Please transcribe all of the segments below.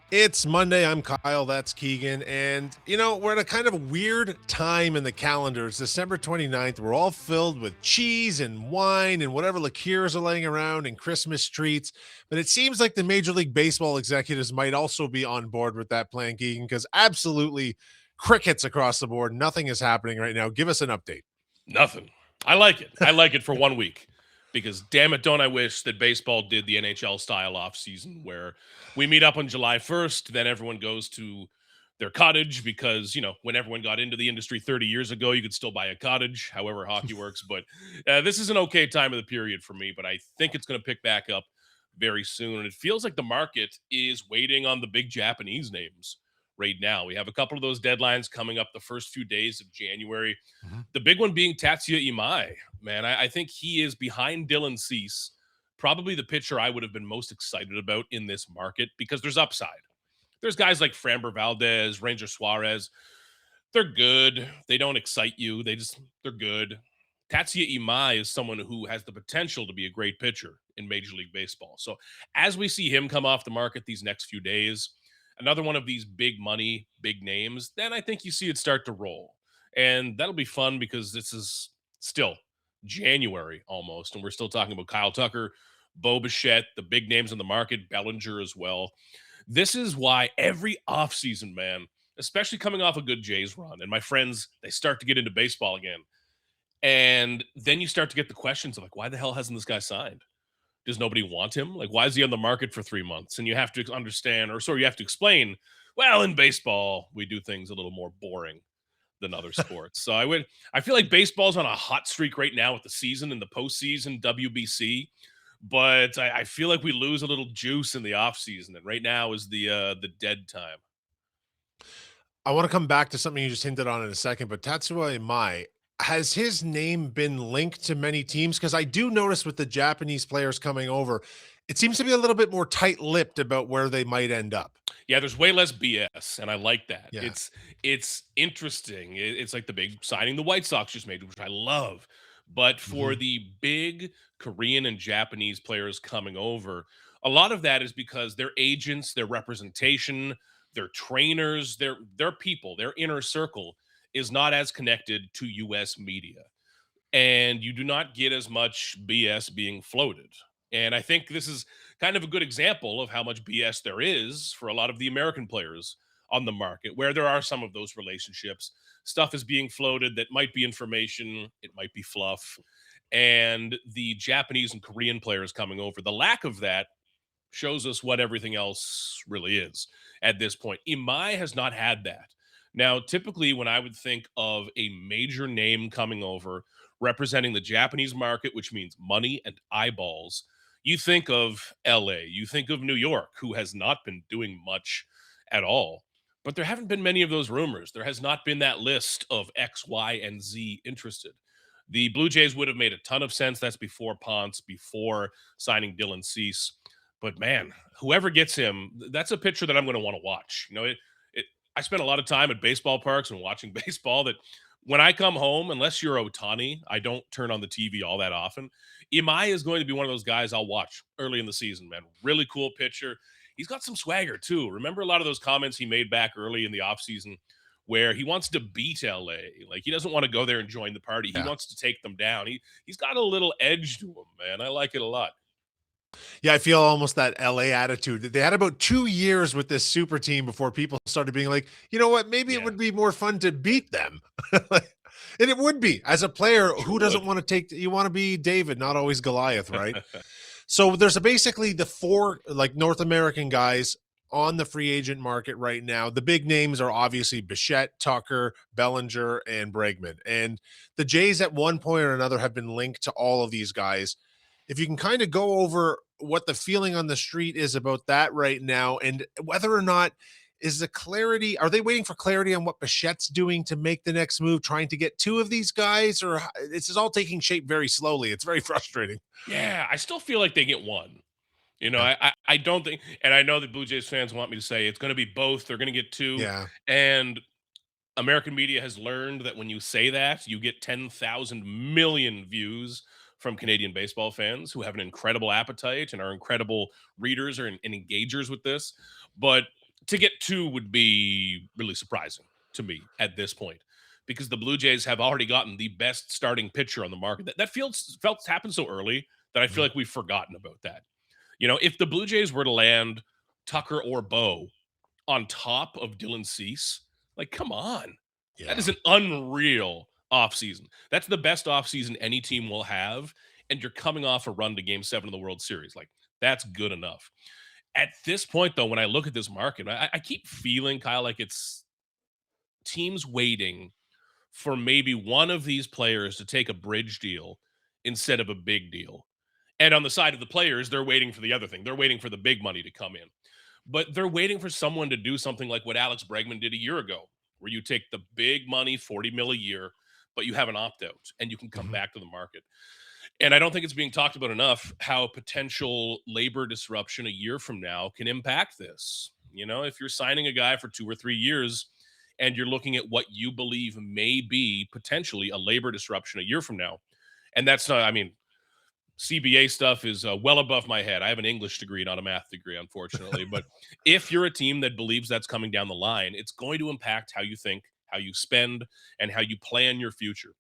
It's Monday. I'm Kyle. That's Keegan. And, we're at a kind of weird time in the calendar. It's December 29th. We're all filled with cheese and wine and whatever liqueurs are laying around and Christmas treats. But it seems like the Major League Baseball executives might also be on board with that plan, Keegan, because absolutely crickets across the board. Nothing is happening right now. Give us an update. Nothing. I like it. I like it for 1 week because damn it, don't I wish that baseball did the NHL style off season where we meet up on July 1st, then everyone goes to their cottage because, when everyone got into the industry 30 years ago, you could still buy a cottage, however hockey works. But this is an okay time of the period for me, but I think it's going to pick back up very soon. And it feels like the market is waiting on the big Japanese names right now. We have a couple of those deadlines coming up the first few days of January. Mhm. The big one being Tatsuya Imai. Man, I think he is behind Dylan Cease, probably the pitcher I would have been most excited about in this market because there's upside. There's guys like Framber Valdez, Ranger Suarez. They're good. They don't excite you. They're good. Tatsuya Imai is someone who has the potential to be a great pitcher in Major League Baseball. So as we see him come off the market these next few days, another one of these big money, big names, then I think you see it start to roll. And that'll be fun because this is still January almost, and we're still talking about Kyle Tucker, Bo Bichette, the big names in the market, Bellinger as well. This is why every offseason, man, especially coming off a good Jays run, and my friends, they start to get into baseball again. And then you start to get the questions of like, why the hell hasn't this guy signed? Does nobody want him? Like, why is he on the market for 3 months? And you have to understand, or sorry, you have to explain, well, in baseball, we do things a little more boring than other sports. So I feel like baseball's on a hot streak right now with the season and the postseason WBC, but I feel like we lose a little juice in the off season, and right now is the dead time. I want to come back to something you just hinted on in a second, but Tatsuya Imai, has his name been linked to many teams? Because I do notice with the Japanese players coming over, it seems to be a little bit more tight-lipped about where they might end up. Yeah, there's way less BS, and I like that. Yeah. It's interesting. It's like the big signing the White Sox just made, which I love. But for Mhm. the big Korean and Japanese players coming over, a lot of that is because their agents, their representation, their trainers, their people, their inner circle is not as connected to US media, and you do not get as much BS being floated. And I think this is kind of a good example of how much BS there is for a lot of the American players on the market, where there are some of those relationships. Stuff is being floated that might be information, it might be fluff. And the Japanese and Korean players coming over, the lack of that shows us what everything else really is at this point. Imai has not had that. Now, typically, when I would think of a major name coming over representing the Japanese market, which means money and eyeballs, you think of LA, you think of New York, who has not been doing much at all. But there haven't been many of those rumors. There has not been that list of X, Y, and Z interested. The Blue Jays would have made a ton of sense. That's before Ponce, before signing Dylan Cease. But man, whoever gets him, that's a pitcher that I'm going to want to watch. I spend a lot of time at baseball parks and watching baseball that when I come home, unless you're Otani, I don't turn on the TV all that often. Imai is going to be one of those guys I'll watch early in the season, man. Really cool pitcher. He's got some swagger too. Remember a lot of those comments he made back early in the offseason where he wants to beat LA. Like he doesn't want to go there and join the party. He Yeah. wants to take them down. He's got a little edge to him, man. I like it a lot. Yeah, I feel almost that LA attitude. They had about 2 years with this super team before people started being like, "You know what? Maybe it Yeah, would be more fun to beat them." Like, and it would be. As a player, sure who doesn't would. wanna take you wanna be David, not always Goliath, right? So there's basically the 4, like, North American guys on the free agent market right now. The big names are obviously Bichette, Tucker, Bellinger, and Bregman, and the Jays at one point or another have been linked to all of these guys. If you can kind of go over what the feeling on the street is about that right now and whether or not is the clarity, are they waiting for clarity on what Bichette's doing to make the next move, trying to get 2 of these guys, or this is all taking shape very slowly? It's very frustrating. Yeah, I still feel like they get one. Yeah. I don't think, and I know that Blue Jays fans want me to say it's going to be both. They're going to get two, Yeah. and American media has learned that when you say that, you get 10,000 million views from Canadian baseball fans who have an incredible appetite and are incredible readers and engagers with this. But To get 2 would be really surprising to me at this point, because the Blue Jays have already gotten the best starting pitcher on the market. That felt happened so early that I feel Mhm. like we've forgotten about that. You know, if the Blue Jays were to land Tucker or Bo on top of Dylan Cease, like, come on. That Yeah. is an unreal offseason. That's the best offseason any team will have, and you're coming off a run to Game 7 of the World Series. Like, that's good enough. At this point, though, when I look at this market, I keep feeling, Kyle, like it's teams waiting for maybe one of these players to take a bridge deal instead of a big deal. And on the side of the players, they're waiting for the other thing. They're waiting for the big money to come in. But they're waiting for someone to do something like what Alex Bregman did a year ago, where you take the big money, 40 mil a year, but you have an opt out and you can come Mhm. back to the market. And I don't think it's being talked about enough how potential labor disruption a year from now can impact this. You know, if you're signing a guy for 2 or 3 years and you're looking at what you believe may be potentially a labor disruption a year from now, and that's not, I mean, CBA stuff is well above my head. I have an English degree, not a math degree, unfortunately. But if you're a team that believes that's coming down the line, it's going to impact how you think, how you spend, and how you plan your future.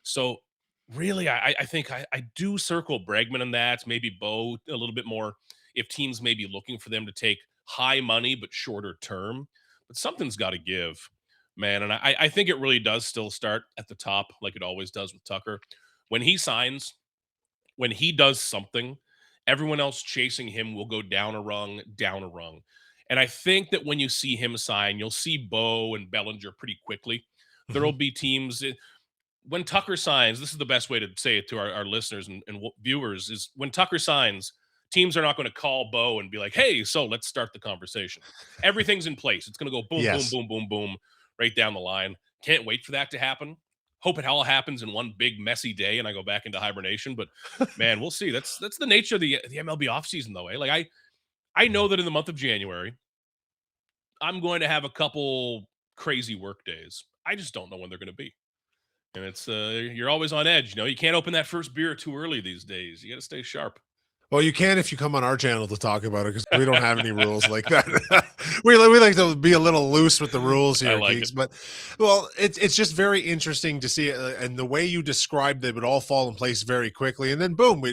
So, really, I think I do circle Bregman in that, maybe Bo a little bit more if teams may be looking for them to take high money but shorter term. But something's got to give, man. And I think it really does still start at the top, like it always does with Tucker. When he signs, when he does something, everyone else chasing him will go down a rung, down a rung. And I think that when you see him sign, you'll see Bo and Bellinger pretty quickly. There'll Mhm. be teams when Tucker signs. This is the best way to say it to our listeners and viewers is when Tucker signs, teams are not going to call Bo and be like, hey, so let's start the conversation. Everything's in place. It's going to go boom, boom, Yes. boom, boom, boom, right down the line. Can't wait for that to happen. Hope it all happens in one big messy day and I go back into hibernation. But man, we'll see. That's the nature of the MLB offseason, though. Eh? Like I know Mhm. that in the month of January, I'm going to have a couple crazy work days. I just don't know when they're going to be. And it's you're always on edge. You know, you can't open that first beer too early these days. You got to stay sharp. Well, you can if you come on our channel to talk about it because we don't have any rules like that. We like to be a little loose with the rules I here, like it. Geeks. But well, it's just very interesting to see it, and the way you described them, it would all fall in place very quickly, and then boom!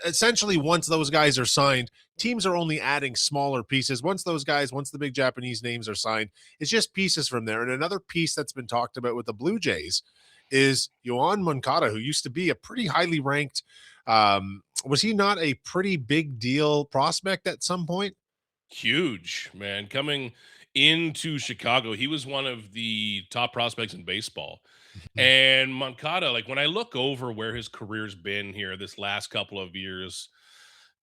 Essentially, once those guys are signed, teams are only adding smaller pieces. Once the big Japanese names are signed, it's just pieces from there. And another piece that's been talked about with the Blue Jays is Yoan Moncada, who used to be a pretty highly ranked was he not a pretty big deal prospect at some point? Huge, man. Coming into Chicago, he was one of the top prospects in baseball. Mhm. And Moncada, like when I look over where his career's been here this last couple of years,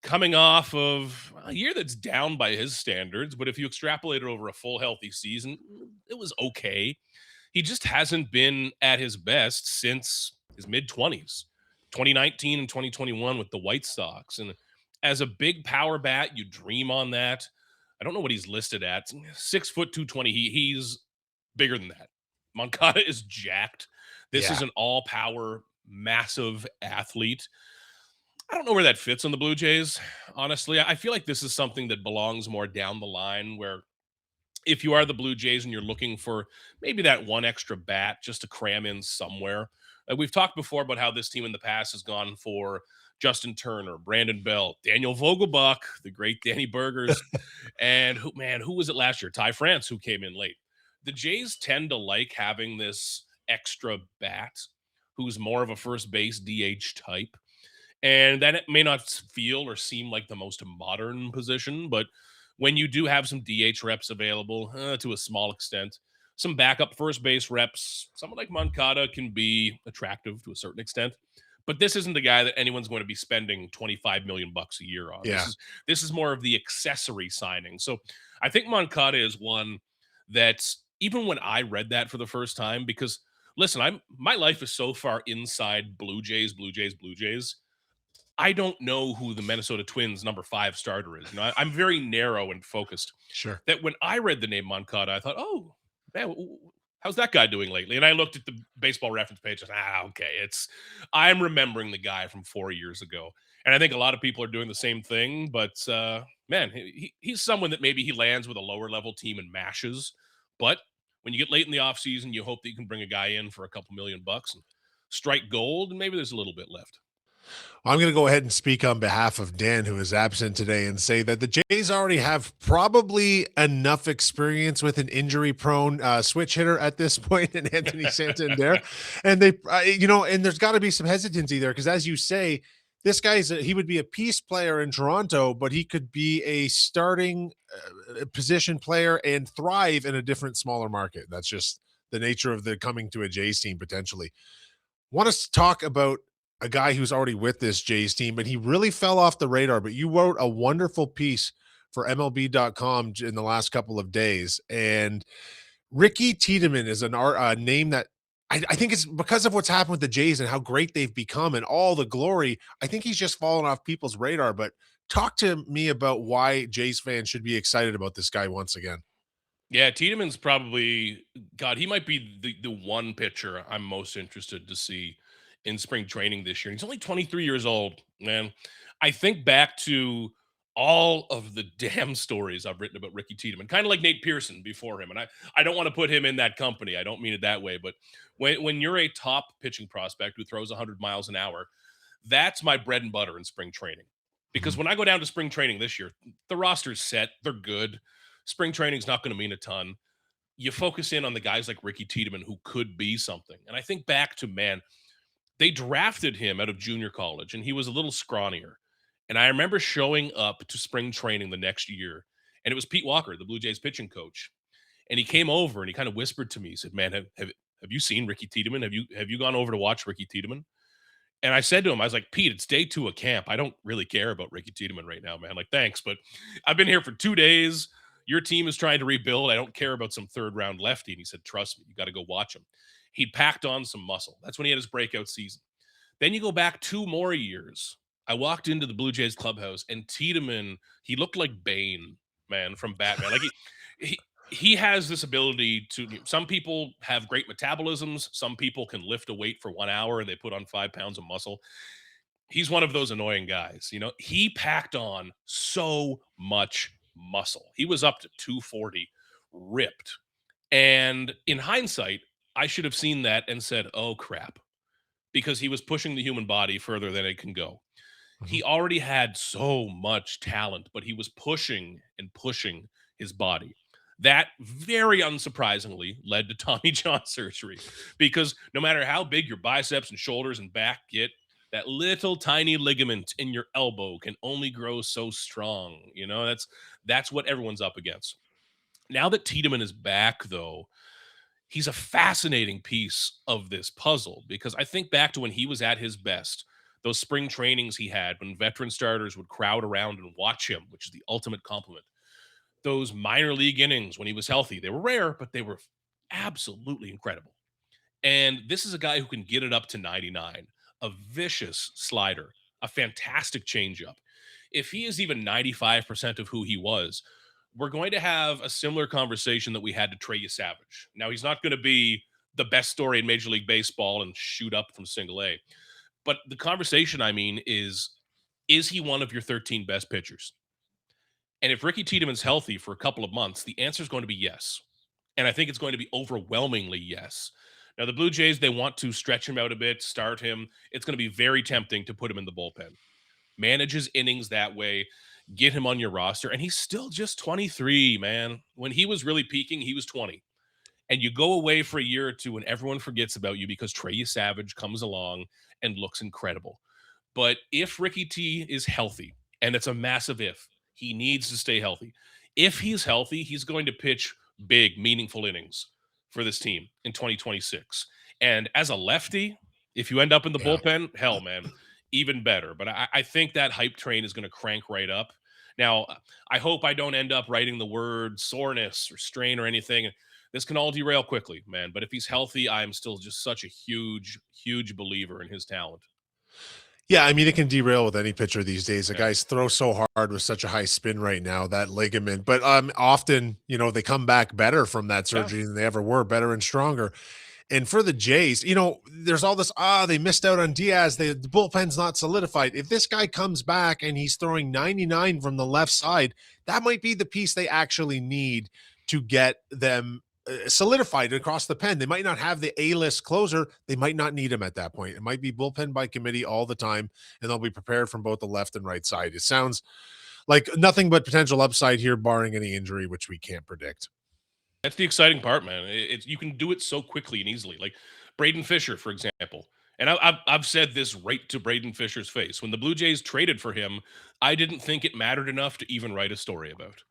coming off of a year that's down by his standards, but if you extrapolate it over a full healthy season, it was okay. He just hasn't been at his best since his mid 20s, 2019 and 2021 with the White Sox. And as a big power bat, you dream on that. I don't know what he's listed at. 6 foot 220. He's bigger than that. Moncada is jacked. This is Yeah. an all power, massive athlete. I don't know where that fits on the Blue Jays, honestly. I feel like this is something that belongs more down the line where if you are the Blue Jays and you're looking for maybe that one extra bat just to cram in somewhere. We've talked before about how this team in the past has gone for Justin Turner, Brandon Bell, Daniel Vogelbach, the great Danny Burgers, and who was it last year? Ty France, who came in late. The Jays tend to like having this extra bat who's more of a first base DH type. And that it may not feel or seem like the most modern position, but when you do have some DH reps available to a small extent, some backup first base reps, someone like Moncada can be attractive to a certain extent. But this isn't the guy that anyone's going to be spending 25 million bucks a year on. Yeah. This is more of the accessory signing. So I think Moncada is one that even when I read that for the first time, because listen, my life is so far inside Blue Jays, Blue Jays, Blue Jays. I don't know who the Minnesota Twins number 5 starter is. You know, I'm very narrow and focused. Sure. That when I read the name Moncada, I thought, oh, man, how's that guy doing lately? And I looked at the baseball reference page and okay, I'm remembering the guy from 4 years ago. And I think a lot of people are doing the same thing, but man, he's someone that maybe he lands with a lower level team and mashes. But when you get late in the offseason, you hope that you can bring a guy in for a couple $1,000,000 and strike gold, and maybe there's a little bit left. I'm going to go ahead and speak on behalf of Dan, who is absent today, and say that the Jays already have probably enough experience with an injury-prone switch hitter at this point in Anthony Santander, and and there's got to be some hesitancy there because, as you say, this he would be a piece player in Toronto, but he could be a starting position player and thrive in a different, smaller market. That's just the nature of the coming to a Jays team potentially. Want us to talk about a guy who's already with this Jays team, but he really fell off the radar. But you wrote a wonderful piece for MLB.com in the last couple of days. And Ricky Tiedeman is a name that I think it's because of what's happened with the Jays and how great they've become and all the glory. I think he's just fallen off people's radar. But talk to me about why Jays fans should be excited about this guy once again. Yeah, Tiedeman's probably God. He might be the one pitcher I'm most interested to see in spring training this year. He's only 23 years old, man. I think back to all of the damn stories I've written about Ricky Tiedemann, kind of like Nate Pearson before him. And I don't want to put him in that company. I don't mean it that way. But when you're a top pitching prospect who throws 100 miles an hour, that's my bread and butter in spring training. Because Mhm. when I go down to spring training this year, the roster's set. They're good. Spring training's not going to mean a ton. You focus in on the guys like Ricky Tiedemann who could be something. And I think back to, man, they drafted him out of junior college and he was a little scrawnier. And I remember showing up to spring training the next year, and it was Pete Walker, the Blue Jays pitching coach. And he came over and he kind of whispered to me, he said, "Man, have you seen Ricky Tiedemann? Have you gone over to watch Ricky Tiedemann?" And I said to him, I was like, "Pete, it's day 2 of camp. I don't really care about Ricky Tiedemann right now, man. Like, thanks, but I've been here for 2 days. Your team is trying to rebuild. I don't care about some third round lefty." And he said, "Trust me, you got to go watch him." He'd packed on some muscle. That's when he had his breakout season. Then you go back 2 more years. I walked into the Blue Jays clubhouse and Tiedemann, he looked like Bane, man, from Batman. Like he he has this ability to, some people have great metabolisms, some people can lift a weight for 1 hour and they put on 5 pounds of muscle. He's one of those annoying guys. He packed on so much muscle. He was up to 240, ripped. And in hindsight, I should have seen that and said, "Oh crap," because he was pushing the human body further than it can go. Mhm. He already had so much talent, but he was pushing and pushing his body. That very unsurprisingly led to Tommy John surgery, because no matter how big your biceps and shoulders and back get, that little tiny ligament in your elbow can only grow so strong. That's what everyone's up against. Now that Tiedemann is back, though, he's a fascinating piece of this puzzle, because I think back to when he was at his best, those spring trainings he had when veteran starters would crowd around and watch him, which is the ultimate compliment. Those minor league innings when he was healthy, they were rare, but they were absolutely incredible. And this is a guy who can get it up to 99, a vicious slider, a fantastic changeup. If he is even 95% of who he was, we're going to have a similar conversation that we had to Trey Savage. Now, he's not going to be the best story in Major League Baseball and shoot up from single A. But the conversation, I mean, is he one of your 13 best pitchers? And if Ricky Tiedemann's healthy for a couple of months, the answer is going to be yes. And I think it's going to be overwhelmingly yes. Now, the Blue Jays, they want to stretch him out a bit, start him. It's going to be very tempting to put him in the bullpen. Manage his innings that way, get him on your roster. And he's still just 23, man. When he was really peaking, he was 20. And you go away for a year or two and everyone forgets about you because Trey Savage comes along and looks incredible. But if Ricky T is healthy, and it's a massive if, he needs to stay healthy. If he's healthy, he's going to pitch big, meaningful innings for this team in 2026. And as a lefty, if you end up in the Yeah. bullpen, hell, man, even better. But I think that hype train is going to crank right up. Now, I hope I don't end up writing the word soreness or strain or anything. This can all derail quickly, man. But if he's healthy, I'm still just such a huge, huge believer in his talent. Yeah, I mean, it can derail with any pitcher these days. The Yeah. guys throw so hard with such a high spin right now, that ligament. But often, they come back better from that Yeah. surgery than they ever were, better and stronger. And for the Jays, there's all this, they missed out on Diaz. The bullpen's not solidified. If this guy comes back and he's throwing 99 from the left side, that might be the piece they actually need to get them solidified across the pen. They might not have the A-list closer. They might not need him at that point. It might be bullpen by committee all the time, and they'll be prepared from both the left and right side. It sounds like nothing but potential upside here, barring any injury, which we can't predict. That's the exciting part, man. It's you can do it so quickly and easily. Like Braden Fisher, for example. And I've said this right to Braden Fisher's face. When the Blue Jays traded for him, I didn't think it mattered enough to even write a story about.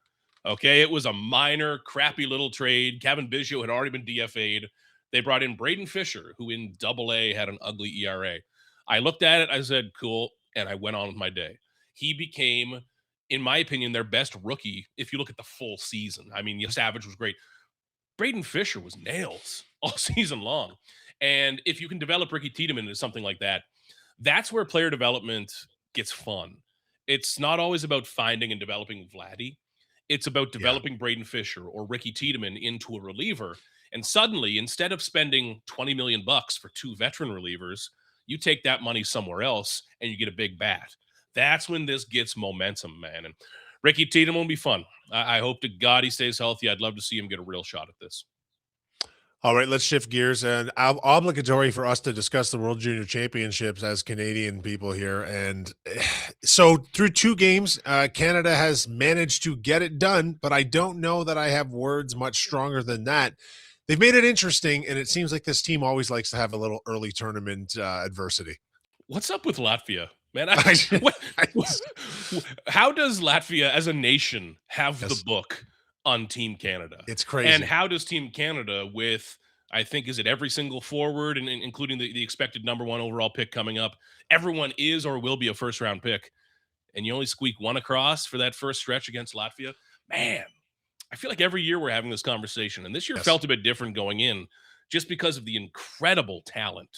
Okay, it was a minor, crappy little trade. Kevin Biggio had already been DFA'd. They brought in Braden Fisher, who in Double-A had an ugly ERA. I looked at it, I said, cool, and I went on with my day. He became, in my opinion, their best rookie if you look at the full season. I mean, Savage was great. Braden Fisher was nails all season long. And if you can develop Ricky Tiedeman into something like that, that's where player development gets fun. It's not always about finding and developing Vladdy. It's about Yeah. developing Braden Fisher or Ricky Tiedeman into a reliever. And suddenly, instead of spending 20 million bucks for two veteran relievers, you take that money somewhere else and you get a big bat. That's when this gets momentum, man. And Ricky Tiedemann will be fun. I hope to God he stays healthy. I'd love to see him get a real shot at this. All right, let's shift gears, and obligatory for us to discuss the World Junior Championships as Canadian people here. And so through two games, Canada has managed to get it done, but I don't know that I have words much stronger than that. They've made it interesting, and it seems like this team always likes to have a little early tournament adversity. What's up with Latvia, man? I, What, I, how does Latvia as a nation have yes, the book on Team Canada? it's And crazy. how does Team Canada, with I think, is it every single forward and including the expected number one overall pick coming up, everyone is or will be a first round pick, and you only squeak one across for that first stretch against Latvia? Man, I feel like every year we're having this conversation, and this year Yes. felt a bit different going in just because of the incredible talent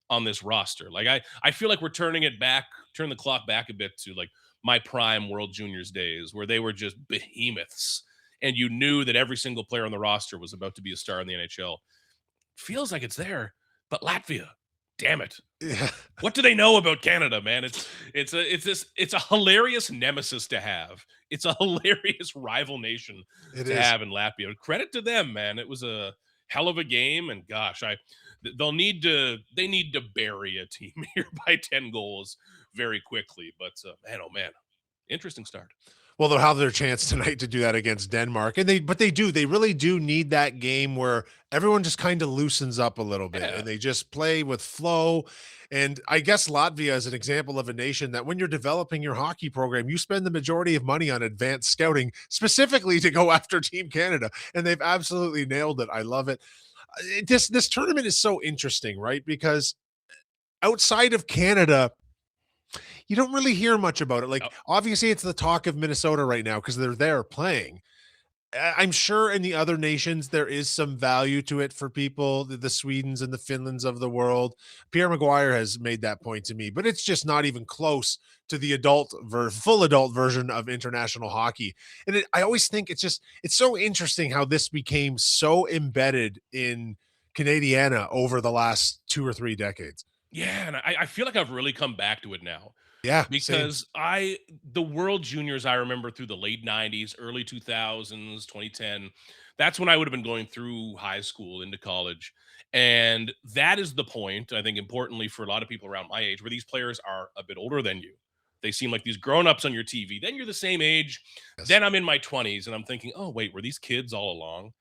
on this roster. Like I feel like we're turning the clock back a bit to like my prime World Juniors days where they were just behemoths and you knew that every single player on the roster was about to be a star in the NHL. Feels like it's there, but Latvia, damn it. Yeah, What do they know about Canada, man? It's a hilarious nemesis to have. It's a hilarious rival nation it to is. have in Latvia. Credit to them, man. It was a hell of a game, and gosh, they need to bury a team here by 10 goals very quickly. But man, oh man, interesting start. Well, they'll have their chance tonight to do that against Denmark. And they really do need that game where everyone just kind of loosens up a little bit Yeah, and they just play with flow. And I guess Latvia is an example of a nation that when you're developing your hockey program, you spend the majority of money on advanced scouting specifically to go after Team Canada. And they've absolutely nailed it. I love it. This tournament is so interesting, right? Because outside of Canada, you don't really hear much about it. Like, oh, obviously, it's the talk of Minnesota right now because they're there playing. I'm sure in the other nations there is some value to it for people, the Swedens and the Finlands of the world. Pierre Maguire has made that point to me, but it's just not even close to the full adult version of international hockey. And I always think it's so interesting how this became so embedded in Canadiana over the last 2 or 3 decades. yeah, and I feel like I've really come back to it now. Yeah, same. Because the World Juniors, I remember through the late 90s, early 2000s, 2010, that's when I would have been going through high school into college. And that is the point, I think, importantly for a lot of people around my age, where these players are a bit older than you. They seem like these grown-ups on your TV. Then you're the same age. Yes. Then I'm in my 20s and I'm thinking, oh, wait, were these kids all along?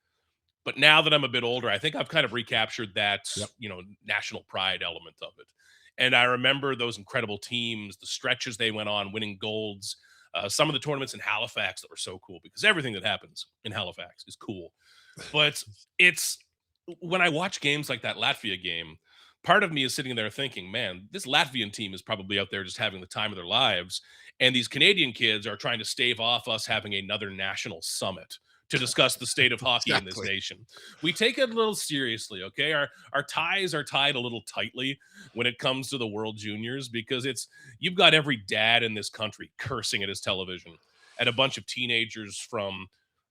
But now that I'm a bit older, I think I've kind of recaptured that, Yep. national pride element of it. And I remember those incredible teams, the stretches they went on, winning golds, some of the tournaments in Halifax that were so cool because everything that happens in Halifax is cool. But it's when I watch games like that Latvia game, part of me is sitting there thinking, man, this Latvian team is probably out there just having the time of their lives. And these Canadian kids are trying to stave off us having another national summit to discuss the state of hockey in this Exactly. nation. We take it a little seriously, okay? Our ties are tied a little tightly when it comes to the World Juniors because you've got every dad in this country cursing at his television at a bunch of teenagers from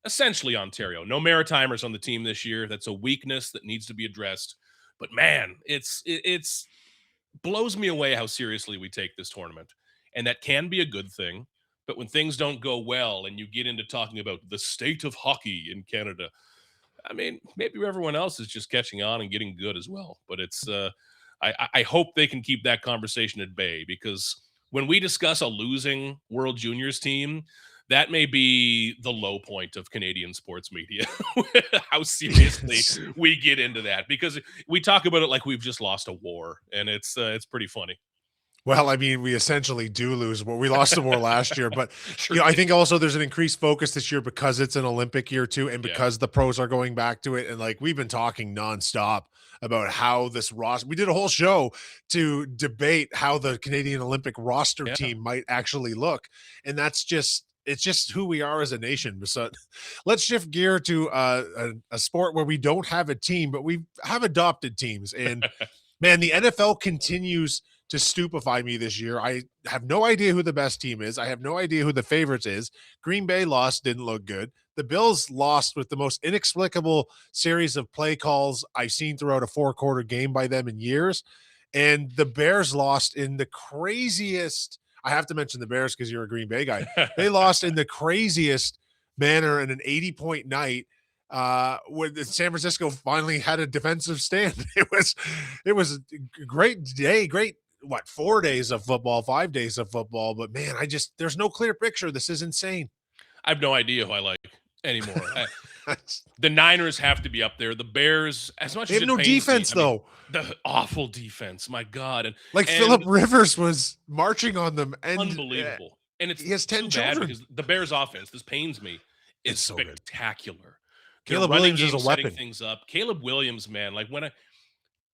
essentially Ontario. No Maritimers on the team this year. That's a weakness that needs to be addressed. But man, it's blows me away how seriously we take this tournament. And that can be a good thing. But when things don't go well and you get into talking about the state of hockey in Canada, I mean, maybe everyone else is just catching on and getting good as well. But I hope they can keep that conversation at bay, because when we discuss a losing World Juniors team, that may be the low point of Canadian sports media. How seriously we get into that, because we talk about it like we've just lost a war, and it's pretty funny. Well, I mean, we essentially do lose. Well, we lost the war last year, but Sure I did. think also there's an increased focus this year because it's an Olympic year too, and Yeah. because the pros are going back to it. And like we've been talking nonstop about how this roster. We did a whole show to debate how the Canadian Olympic roster Yeah. team might actually look, and that's just it's just who we are as a nation. So let's shift gear to a sport where we don't have a team, but we have adopted teams. And man, the NFL continues to stupefy me this year. I have no idea who the best team is. I have no idea who the favorites is. Green Bay lost, didn't look good. The Bills lost with the most inexplicable series of play calls I've seen throughout a four-quarter game by them in years. And the Bears lost in the craziest. I have to mention the Bears because you're a Green Bay guy. They lost in the craziest manner in an 80-point night when San Francisco finally had a defensive stand. It was a great day, great 4 days of football, 5 days of football. But man, there's no clear picture. This is insane. I have no idea who I like anymore. The Niners have to be up there. The Bears, as much They as have it no pains me, defense I mean, though. the awful defense, my God. And Like Philip and Rivers was marching on them, and unbelievable. And it's he has 10 too bad children. because the Bears offense, this pains me, is It's so good. spectacular. Their Caleb running Williams is game a setting weapon. things up. Caleb Williams, man, like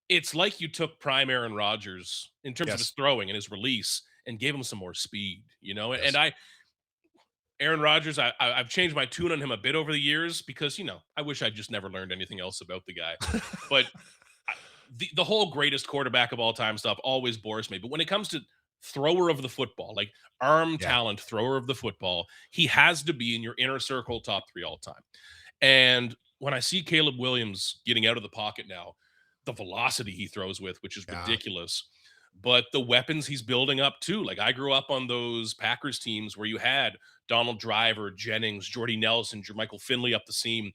it's like you took prime Aaron Rodgers in terms of his Yes. throwing and his release and gave him some more speed, And Yes. Aaron Rodgers, I've changed my tune on him a bit over the years because I wish I just never learned anything else about the guy. But the whole greatest quarterback of all time stuff always bores me. But when it comes to thrower of the football, like arm Yeah. talent, thrower of the football, he has to be in your inner circle top three all time. And when I see Caleb Williams getting out of the pocket now, the velocity he throws with, which is Yeah. ridiculous, but the weapons he's building up too. Like I grew up on those Packers teams where you had Donald Driver, Jennings, Jordy Nelson, Jermichael Finley up the seam.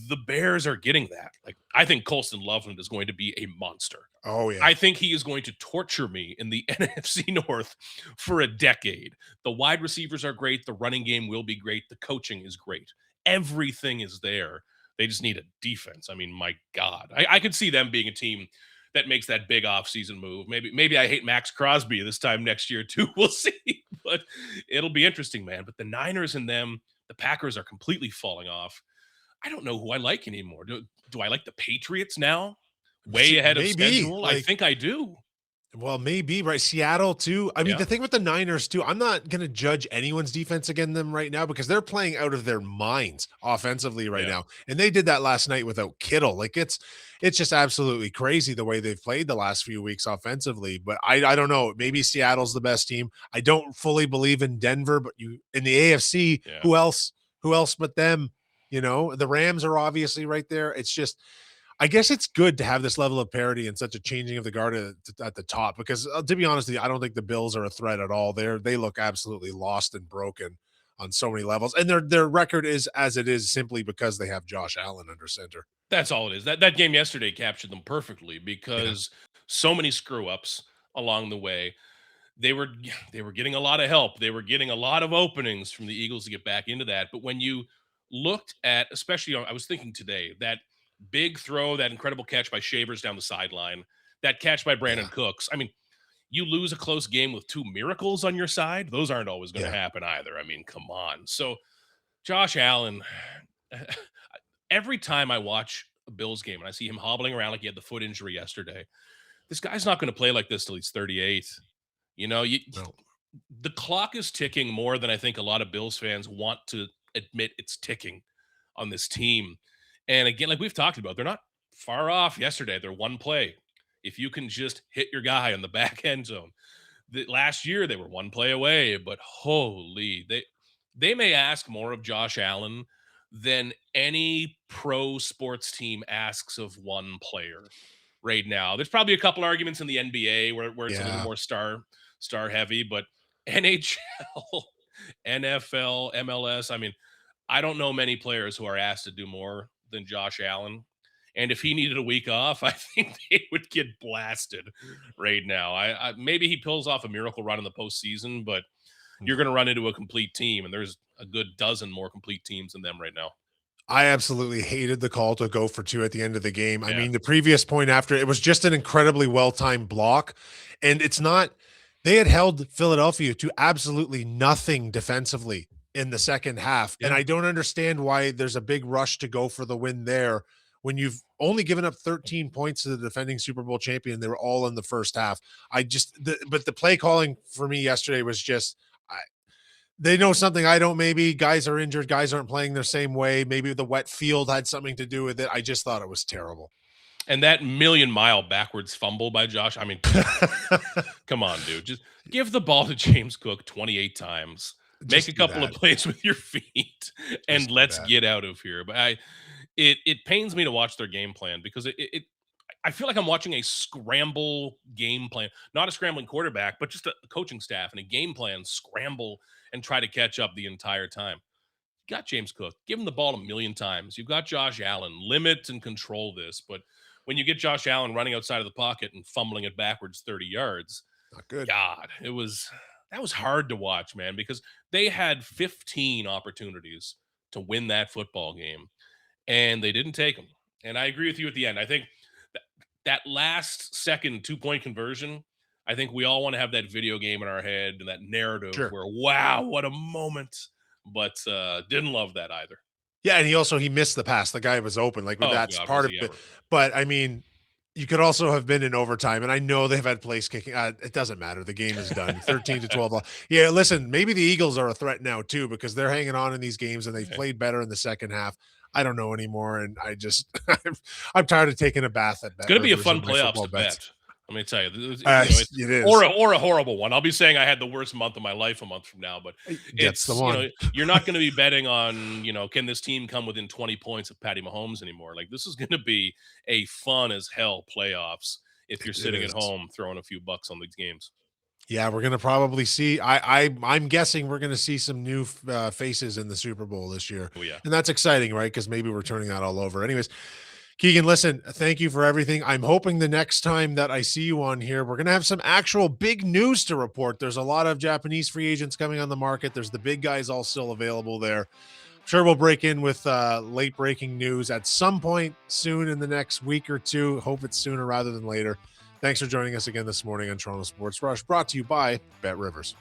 The Bears are getting that. Like I think Colston Loveland is going to be a monster. Oh yeah. I think he is going to torture me in the NFC North for a decade. The wide receivers are great. The running game will be great. The coaching is great. Everything is there. They just need a defense. I mean, my God. I could see them being a team that makes that big offseason move. Maybe I hate Max Crosby this time next year too. We'll see. But it'll be interesting, man. But the Niners and them, the Packers are completely falling off. I don't know who I like anymore. Do I like the Patriots now? Way ahead of Maybe schedule? I like think I do. well, maybe right. Seattle too. I mean, Yeah. the thing with the Niners too, I'm not going to judge anyone's defense against them right now because they're playing out of their minds offensively right Yeah. now, and they did that last night without Kittle. Like it's just absolutely crazy the way they've played the last few weeks offensively. But I don't know. Maybe Seattle's the best team. I don't fully believe in Denver, but you in the AFC, Yeah. who else? Who else but them? The Rams are obviously right there. It's just I guess it's good to have this level of parity and such a changing of the guard at the top because to be honest with you, I don't think the Bills are a threat at all. They look absolutely lost and broken on so many levels, and their record is as it is simply because they have Josh Allen under center. That's all it is. That game yesterday captured them perfectly Yeah, because so many screw ups along the way. They were they were getting a lot of help. They were getting a lot of openings from the Eagles to get back into that. But when you looked at, especially I was thinking today, that big throw, that incredible catch by Shavers down the sideline, that catch by Brandon yeah, Cooks. I mean, you lose a close game with two miracles on your side. Those aren't always going to yeah. happen either. I mean, come on. So Josh Allen, every time I watch a Bills game and I see him hobbling around like he had the foot injury yesterday, this guy's not going to play like this till he's 38. You know, No, the clock is ticking more than I think a lot of Bills fans want to admit it's ticking on this team. And again, like we've talked about, they're not far off yesterday. They're one play. If you can just hit your guy on the back end zone. Last year they were one play away, but holy, they may ask more of Josh Allen than any pro sports team asks of one player right now. There's probably a couple arguments in the NBA where it's a little Yeah. more star heavy, but NHL, NFL, MLS. I mean, I don't know many players who are asked to do more than Josh Allen. And if he needed a week off, I think they would get blasted right now. I maybe he pulls off a miracle run in the postseason, but you're going to run into a complete team, and there's a good dozen more complete teams than them right now. I absolutely hated the call to go for 2 at the end of the game. I Yeah. mean, the previous point after it was just an incredibly well-timed block, and it's not they had held Philadelphia to absolutely nothing defensively in the second half, and Yeah. I don't understand why there's a big rush to go for the win there when you've only given up 13 points to the defending Super Bowl champion. They were all in the first half. But the play calling for me yesterday was just they know something I don't. Maybe guys are injured, guys aren't playing the same way. Maybe the wet field had something to do with it. I just thought it was terrible. And that million-mile backwards fumble by Josh, I mean, come on, dude. Just give the ball to James Cook 28 times. Make Just a do couple of that. plays with your feet, and Just do let's that. get out of here. But it pains me to watch their game plan because I feel like I'm watching a scramble game plan, not a scrambling quarterback, but just a coaching staff and a game plan scramble and try to catch up the entire time. You got James Cook, give him the ball a million times. You've got Josh Allen, limit and control this. But when you get Josh Allen running outside of the pocket and fumbling it backwards 30 yards, Not good. God, that was hard to watch, man, because they had 15 opportunities to win that football game and they didn't take them. And I agree with you at the end. I think that, that last second 2-point conversion, I think we all want to have that video game in our head and that narrative Sure. where, wow, what a moment. But didn't love that either. Yeah, and he missed the pass. The guy was open. Like Oh, that's God, part was of he it. ever. But I mean, you could also have been in overtime, and I know they've had place kicking. It doesn't matter. The game is done. 13-12. Yeah, listen, maybe the Eagles are a threat now too because they're hanging on in these games and they've played better in the second half. I don't know anymore, and I just I'm tired of taking a bath at It's Bet going to be a Rivers fun in my playoffs football to bets. bet. Let me tell you, It is. or a horrible one. I'll be saying I had the worst month of my life a month from now, but That's the it's one. you're not going to be betting on can this team come within 20 points of Patty Mahomes anymore? Like this is going to be a fun as hell playoffs if you're It sitting at is. home throwing a few bucks on these games. Yeah, we're gonna probably see. I'm guessing we're gonna see some new faces in the Super Bowl this year, Oh yeah, and that's exciting, right? Because maybe we're turning that all over. Anyways, Keegan, listen, thank you for everything. I'm hoping the next time that I see you on here, we're gonna have some actual big news to report. There's a lot of Japanese free agents coming on the market. There's the big guys all still available there. Sure, we'll break in with late breaking news at some point soon in the next week or two. Hope it's sooner rather than later. Thanks for joining us again this morning on Toronto Sports Rush, brought to you by Bet Rivers.